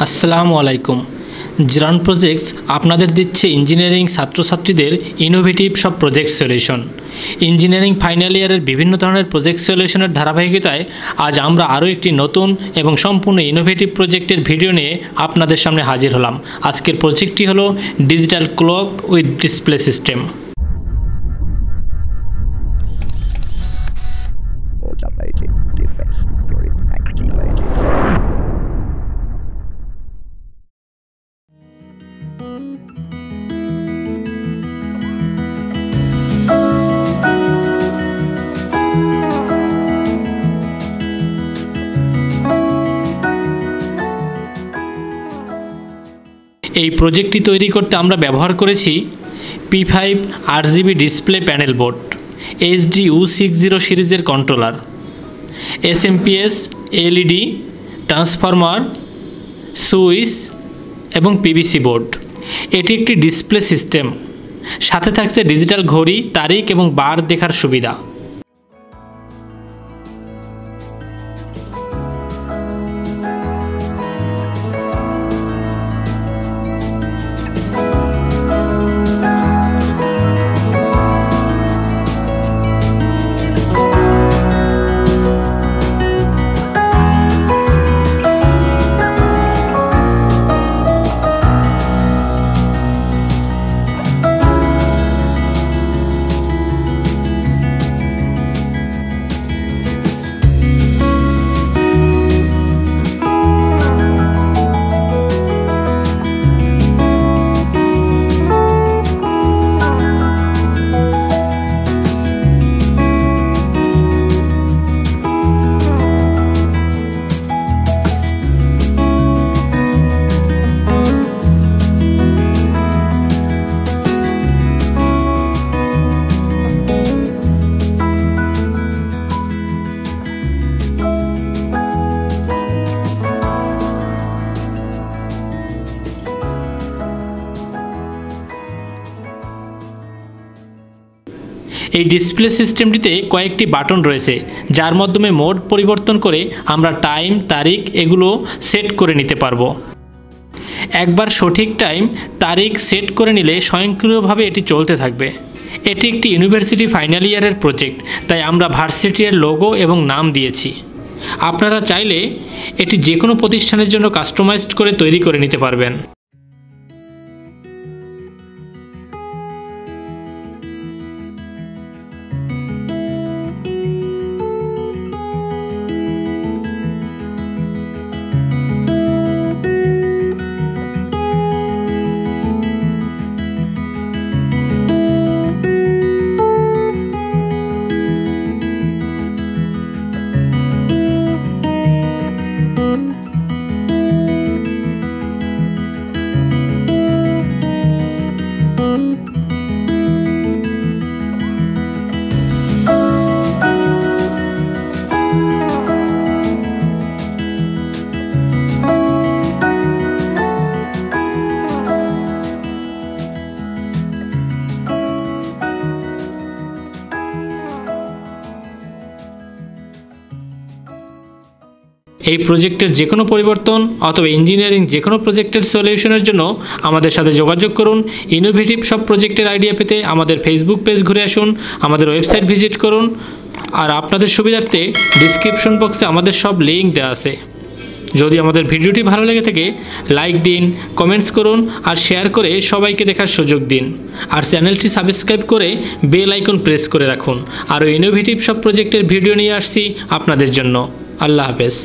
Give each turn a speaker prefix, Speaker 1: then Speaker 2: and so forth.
Speaker 1: আসসালামু আলাইকুম। ZerOne projects আপনাদের দিচ্ছে ইঞ্জিনিয়ারিং ছাত্রছাত্রীদের ইনোভেটিভ সব প্রজেক্ট সলিউশন। ইঞ্জিনিয়ারিং ফাইনাল ইয়ারের বিভিন্ন ধরনের প্রজেক্ট সলিউশনের ধারাবাহিকতায় আজ আমরা আরও একটি নতুন এবং সম্পূর্ণ ইনোভেটিভ প্রজেক্টের ভিডিও নিয়ে আপনাদের সামনে হাজির হলাম। আজকের প্রজেক্টটি হলো digital clock with display system. এই প্রজেক্টটি তৈরি করতে আমরা ব্যবহার করেছি P5 RGB display panel board, HDU60 সিরিজের controller, SMPS LED transformer, switch এবং PVC বোর্ড। এটি একটি ডিসপ্লে সিস্টেম, সাথে থাকছে ডিজিটাল ঘড়ি, তারিখ এবং বার দেখার সুবিধা। এই ডিসপ্লে সিস্টেমটিতে কয়েকটি বাটন রয়েছে, যার মাধ্যমে মোড পরিবর্তন করে আমরা টাইম, তারিখ এগুলো সেট করে নিতে পারবো। একবার সঠিক টাইম, তারিখ সেট করে নিলে স্বয়ংক্রিয়ভাবে এটি চলতে থাকবে। এটি একটি ইউনিভার্সিটি ফাইনাল ইয়ারের প্রজেক্ট, তাই আমরা ভার্সিটির লোগো এবং নাম দিয়েছি। আপনারা চাইলে এটি যে কোনো প্রতিষ্ঠানের জন্য কাস্টমাইজড করে তৈরি করে নিতে পারবেন। এই প্রজেক্টের যে কোনো পরিবর্তন অথবা ইঞ্জিনিয়ারিং যে কোনো প্রজেক্টের সলিউশনের জন্য আমাদের সাথে যোগাযোগ করুন। ইনোভেটিভ সব প্রজেক্টের আইডিয়া পেতে আমাদের ফেসবুক পেজ ঘুরে আসুন, আমাদের ওয়েবসাইট ভিজিট করুন। আর আপনাদের সুবিধার্থে ডিসক্রিপশন বক্সে আমাদের সব লিঙ্ক দেওয়া আছে। যদি আমাদের ভিডিওটি ভালো লেগে থাকে লাইক দিন, কমেন্টস করুন আর শেয়ার করে সবাইকে দেখার সুযোগ দিন। আর চ্যানেলটি সাবস্ক্রাইব করে বেল আইকন প্রেস করে রাখুন। আরও ইনোভেটিভ সব প্রজেক্টের ভিডিও নিয়ে আসছি আপনাদের জন্য। আল্লাহ হাফেজ।